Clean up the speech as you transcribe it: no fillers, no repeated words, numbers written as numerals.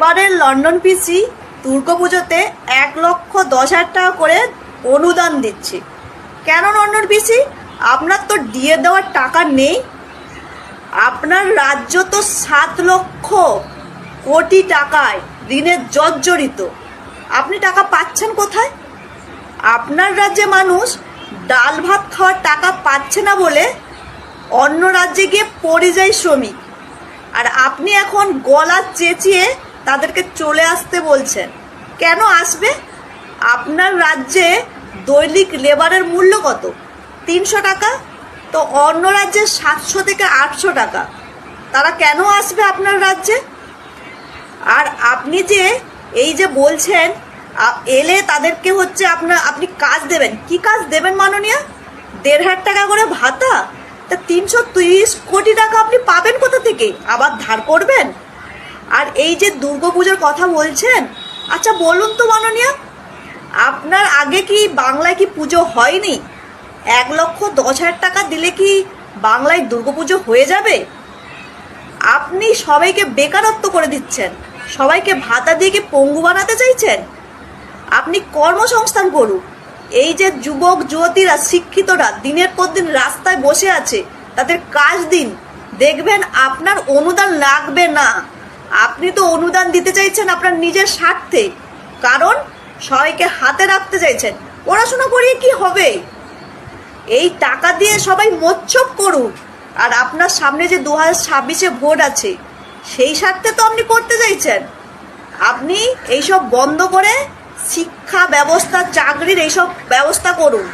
এবারের লন্ডন পিসি দুর্গাপুজোতে 1,10,000 টাকা করে অনুদান দিচ্ছে। কেন লন্ডন পিসি? আপনার তো দিয়ে দেওয়ার টাকা নেই। আপনার রাজ্য তো 7 লক্ষ কোটি টাকায় ঋণের জর্জরিত। আপনি টাকা পাচ্ছেন কোথায়? আপনার রাজ্যে মানুষ ডাল ভাত খাওয়ার টাকা পাচ্ছে না বলে অন্য রাজ্যে গিয়ে পরিযায়ী শ্রমিক, আর আপনি এখন গলা চেঁচিয়ে তাদেরকে চলে আসতে বলছেন। কেন আসবে? আপনার রাজ্যে দৈনিক লেবারের মূল্য কত? 300 টাকা। তো অন্য রাজ্যে 700 থেকে 800 টাকা। তারা কেন আসবে আপনার রাজ্যে? আর আপনি যে এই যে বলছেন এলে তাদেরকে হচ্ছে আপনি কাজ দেবেন। কি কাজ দেবেন মাননীয়া? 1,500 টাকা করে ভাতা। তা 330 কোটি টাকা আপনি পাবেন কোথা থেকে? আবার ধার করবেন? আর এই যে দুর্গাপুজোর কথা বলছেন, আচ্ছা বলুন তো মাননীয়া, আপনার আগে কি বাংলায় কি পুজো হয়নি? 1,10,000 টাকা দিলে কি বাংলায় দুর্গাপুজো হয়ে যাবে? আপনি সবাইকে বেকারত্ব করে দিচ্ছেন, সবাইকে ভাতা দিয়ে কি পঙ্গু বানাতে চাইছেন? আপনি কর্মসংস্থান করুন। এই যে যুবক যুবতীরা শিক্ষিতরা দিনের পর দিন রাস্তায় বসে আছে, তাদের কাজ দিন, দেখবেন আপনার অনুদান লাগবে না। আপনি তো অনুদান দিতে চাইছেন আপনার নিজের স্বার্থে, কারণ সবাইকে হাতে রাখতে চাইছেন। পড়াশোনা করিয়ে কি হবে? এই টাকা দিয়ে সবাই মোচ্ছব করুন। আর আপনার সামনে যে 2026-এ ভোট আছে, সেই স্বার্থে তো আপনি করতে চাইছেন। আপনি এইসব বন্ধ করে শিক্ষা ব্যবস্থা, চাকরির এইসব ব্যবস্থা করুন।